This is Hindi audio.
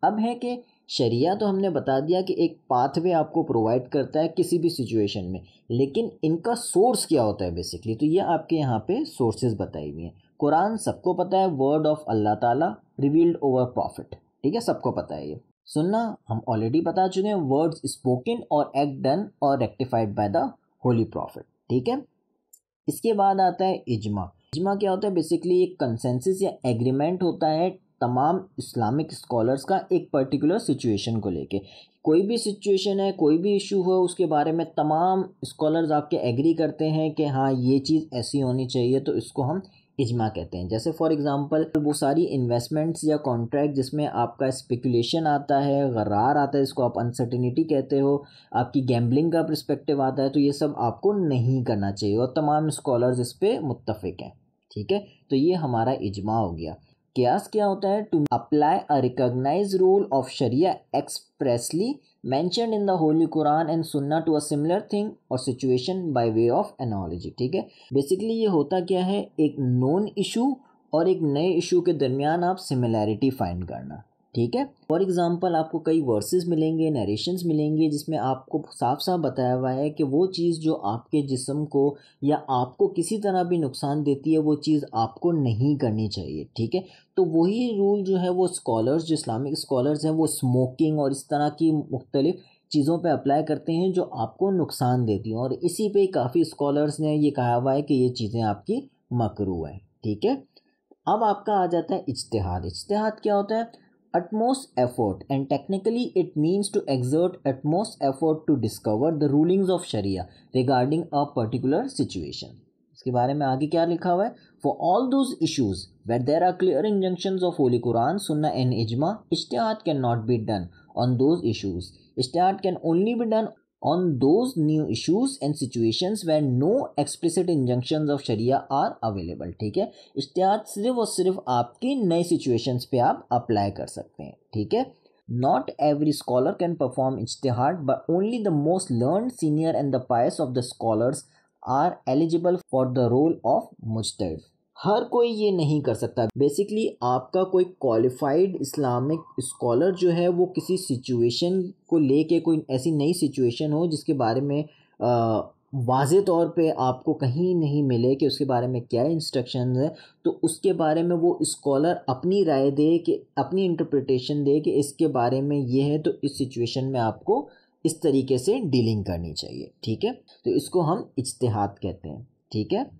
अब है कि शरिया तो हमने बता दिया कि एक पाथवे आपको प्रोवाइड करता है किसी भी सिचुएशन में, लेकिन इनका सोर्स क्या होता है बेसिकली, तो ये आपके यहाँ पे सोर्सेज बताई हुई हैं। कुरान सबको पता है, वर्ड ऑफ अल्लाह ताला रिवील्ड ओवर प्रॉफिट, ठीक है, सबको पता है ये। सुन्ना हम ऑलरेडी बता चुके हैं, वर्ड्स स्पोकन और एक्ट डन और rectified by the holy prophet, ठीक है। इसके बाद आता है इजमा। इजमा क्या होता है, बेसिकली एक कंसेंसस या एग्रीमेंट होता है तमाम इस्लामिक स्कॉलर्स का एक पर्टिकुलर सिचुएशन को लेके। कोई भी सिचुएशन है, कोई भी इशू हो, उसके बारे में तमाम स्कॉलर्स आपके एग्री करते हैं कि हाँ ये चीज़ ऐसी होनी चाहिए, तो इसको हम इजमा कहते हैं। जैसे फॉर एग्जांपल वो सारी इन्वेस्टमेंट्स या कॉन्ट्रैक्ट जिसमें आपका स्पेकुलेशन आता है, गरार आता है, इसको आप अनसर्टिनिटी कहते हो, आपकी गैम्बलिंग का पर्सपेक्टिव आता है, तो ये सब आपको नहीं करना चाहिए और तमाम स्कॉलर्स इस पे मुत्तफिक हैं, ठीक है। तो ये हमारा इजमा हो गया। कियास क्या होता है, to apply a recognize rule of शरिया expressly mentioned in the Holy Quran and Sunnah to a similar thing or situation by way of analogy, ठीक है। बेसिकली ये होता क्या है, एक नोन इशू और एक नए इशू के दरमियान आप सिमिलैरिटी फाइंड करना, ठीक है। फॉर एग्जांपल आपको कई वर्सेस मिलेंगे, नरेशंस मिलेंगे जिसमें आपको साफ साफ बताया हुआ है कि वो चीज़ जो आपके जिस्म को या आपको किसी तरह भी नुकसान देती है, वो चीज़ आपको नहीं करनी चाहिए, ठीक है। तो वही रूल जो है वो स्कॉलर्स, जो इस्लामिक स्कॉलर्स हैं, वो स्मोकिंग और इस तरह की मुख्तलिफ चीज़ों पे अप्लाई करते हैं जो आपको नुकसान देती हैं, और इसी पे काफ़ी स्कॉलर्स ने ये कहा हुआ है कि ये चीज़ें आपकी मकरूह है, ठीक है। अब आपका आ जाता है इज्तिहाद। इज्तिहाद क्या होता है, utmost effort, and technically it means to exert utmost effort to discover the rulings of sharia regarding a particular situation। इसके बारे में आगे क्या लिखा हुआ है, for all those issues where there are clear injunctions of Holy Quran, Sunnah and Ijma, ijtihad cannot be done on those issues। ijtihad can only be done on those new issues and situations where no explicit injunctions of sharia are available, ठीक है। इज्तिहाद सिर्फ और सिर्फ आपकी नई सिचुएशंस पे आप अप्लाई कर सकते हैं, ठीक है। Not every scholar can perform इज्तिहाद but only the most learned, senior and the pious of the scholars are eligible for the role of मुज्तहिद। हर कोई ये नहीं कर सकता। बेसिकली आपका कोई क्वालिफाइड इस्लामिक स्कॉलर जो है वो किसी सिचुएशन को लेके, कोई ऐसी नई सिचुएशन हो जिसके बारे में वाज़े तौर पे आपको कहीं नहीं मिले कि उसके बारे में क्या इंस्ट्रक्शन है, तो उसके बारे में वो स्कॉलर अपनी राय दे, कि अपनी इंटरप्रिटेशन दे कि इसके बारे में ये है, तो इस सिचुएशन में आपको इस तरीके से डीलिंग करनी चाहिए, ठीक है। तो इसको हम इज्तिहाद कहते हैं, ठीक है।